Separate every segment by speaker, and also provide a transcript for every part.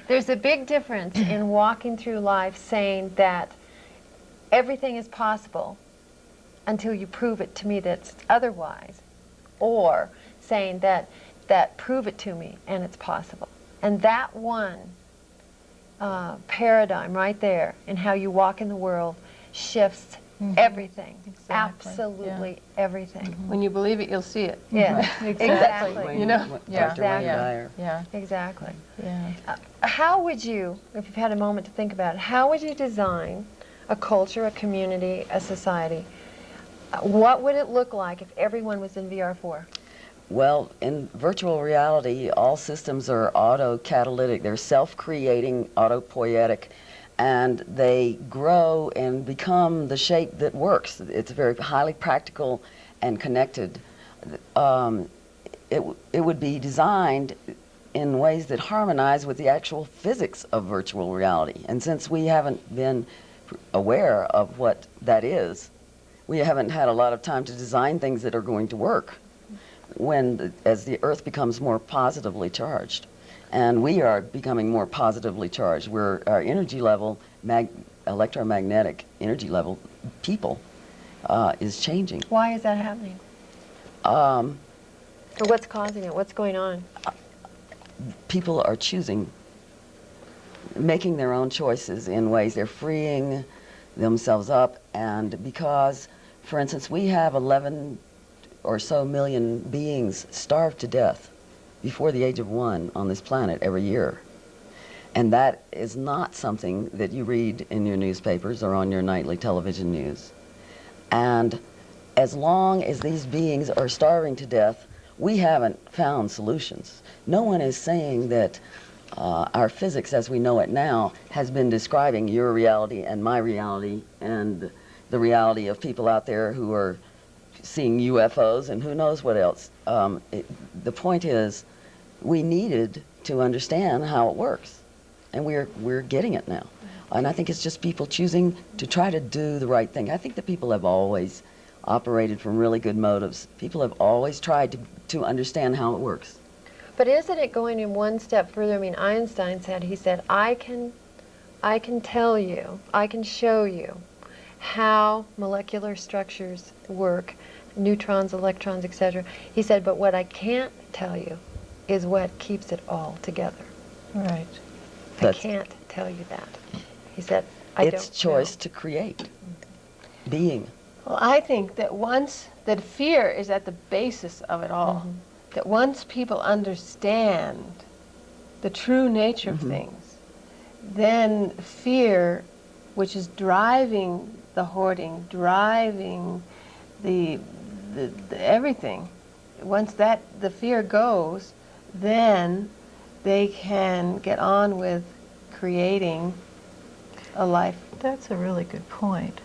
Speaker 1: There's a big difference in walking through life saying that everything is possible until you prove it to me that's otherwise, or saying that prove it to me and it's possible. And that one paradigm right there in how you walk in the world shifts everything.
Speaker 2: Exactly.
Speaker 1: Absolutely everything.
Speaker 3: When you believe it, you'll see it.
Speaker 1: Yeah, exactly.
Speaker 3: You know?
Speaker 2: Yeah.
Speaker 1: Exactly.
Speaker 2: Yeah.
Speaker 1: How would you, if you've had a moment to think about it, how would you design a culture, a community, a society? What would it look like if everyone was in VR4?
Speaker 4: Well, in virtual reality, all systems are auto-catalytic. They're self-creating, autopoietic, and they grow and become the shape that works. It's very highly practical and connected. It would be designed in ways that harmonize with the actual physics of virtual reality. And since we haven't been aware of what that is, we haven't had a lot of time to design things that are going to work as the Earth becomes more positively charged. And we are becoming more positively charged. Our energy level, electromagnetic energy level, people, is changing.
Speaker 1: Why is that happening? Or what's causing it? What's going on?
Speaker 4: People are choosing, making their own choices in ways. They're freeing themselves up, and because, for instance, we have 11 or so million beings starved to death before the age of 1 on this planet every year. And that is not something that you read in your newspapers or on your nightly television news. And as long as these beings are starving to death, we haven't found solutions. No one is saying that our physics as we know it now has been describing your reality and my reality and the reality of people out there who are seeing UFOs and who knows what else. The point is, we needed to understand how it works, and we're getting it now. And I think it's just people choosing to try to do the right thing. I think that people have always operated from really good motives. People have always tried to understand how it works.
Speaker 1: But isn't it going in one step further? I mean, Einstein said, he said, I can tell you, I can show you how molecular structures work, neutrons, electrons, etc. He said, but what I can't tell you is what keeps it all together.
Speaker 2: Right.
Speaker 1: I can't tell you that. He said, I don't know.
Speaker 4: It's choice to create, being.
Speaker 3: Well, I think that that fear is at the basis of it all. That once people understand the true nature of things, then fear, which is driving the hoarding, driving the everything, once the fear goes, then they can get on with creating a life.
Speaker 2: That's a really good point.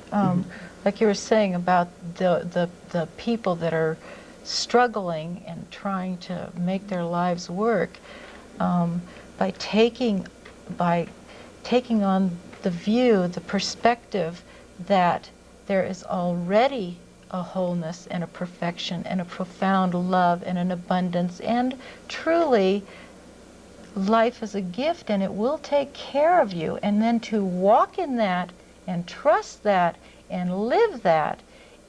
Speaker 2: Like you were saying about the people that are struggling and trying to make their lives work, by taking on the view, the perspective that there is already a wholeness and a perfection and a profound love and an abundance, and truly life is a gift and it will take care of you, and then to walk in that and trust that and live that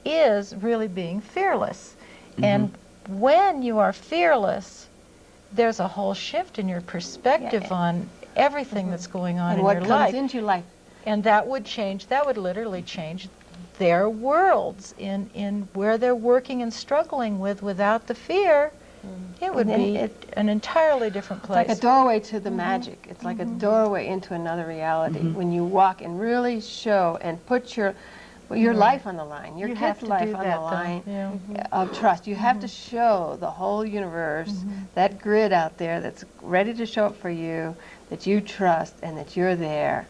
Speaker 2: is really being fearless. And when you are fearless, there's a whole shift in your perspective on everything that's going on
Speaker 3: and
Speaker 2: in
Speaker 3: what
Speaker 2: your
Speaker 3: comes
Speaker 2: life.
Speaker 3: into your life.
Speaker 2: And that would literally change their worlds in where they're working and struggling without the fear. It would be an entirely different place.
Speaker 3: It's like a doorway to the magic. It's like a doorway into another reality. When you walk and really show and put your life on the line, your kid's life on the line of trust. You have to show the whole universe, that grid out there that's ready to show up for you, that you trust and that you're there.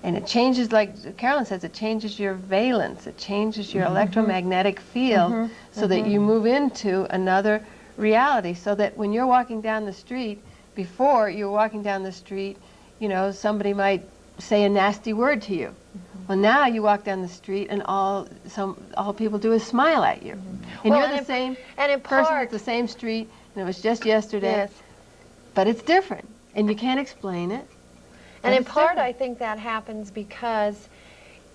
Speaker 3: And it changes, like Carolyn says, it changes your valence. It changes your electromagnetic field so that you move into another reality, so that when you're walking down the street, before you're walking down the street, you know, somebody might say a nasty word to you. Well, now you walk down the street and all people do is smile at you. And
Speaker 1: Well,
Speaker 3: you're the same
Speaker 1: and in
Speaker 3: person
Speaker 1: part,
Speaker 3: at the same street, and it was just yesterday.
Speaker 1: Yes.
Speaker 3: But it's different, and you can't explain it.
Speaker 1: And in part, I think that happens because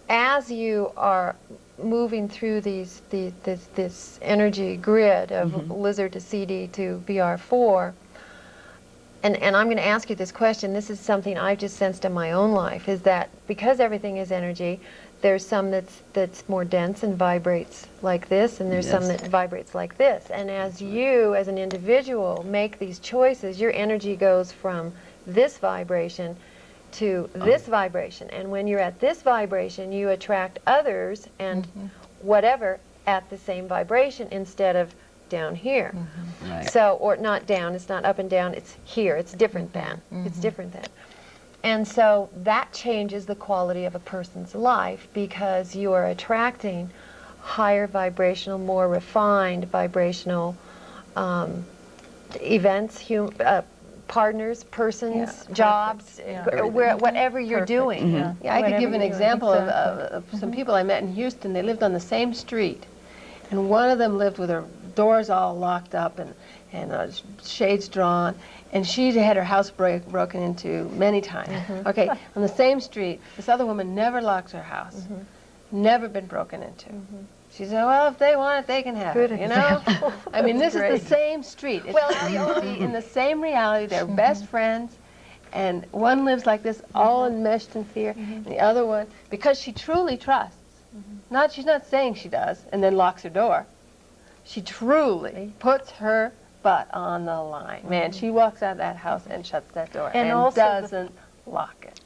Speaker 1: as you are moving through this energy grid of lizard to CD to VR4, and I'm going to ask you this question, this is something I've just sensed in my own life, is that because everything is energy, there's some that's more dense and vibrates like this, and there's some that vibrates like this. And as you, as an individual, make these choices, your energy goes from this vibration to this vibration. And when you're at this vibration, you attract others and whatever at the same vibration instead of down here.
Speaker 4: Right.
Speaker 1: So, or not down, it's not up and down, it's here, it's different than, it's different than. And so that changes the quality of a person's life because you are attracting higher vibrational, more refined vibrational events, partners, persons, jobs, whatever you're doing.
Speaker 3: Yeah, I could give an example of some people I met in Houston. They lived on the same street, and one of them lived with her doors all locked up and shades drawn, and she had her house broken into many times. Okay, on the same street, this other woman never locked her house, never been broken into. She said, well, if they want it, they can have it, you know? I mean, this is the same street. It's in the same reality. They're best friends, and one lives like this, all enmeshed in fear, and the other one, because she truly trusts, she's not saying she does and then locks her door. She truly puts her butt on the line. Man, she walks out of that house and shuts that door and doesn't lock it.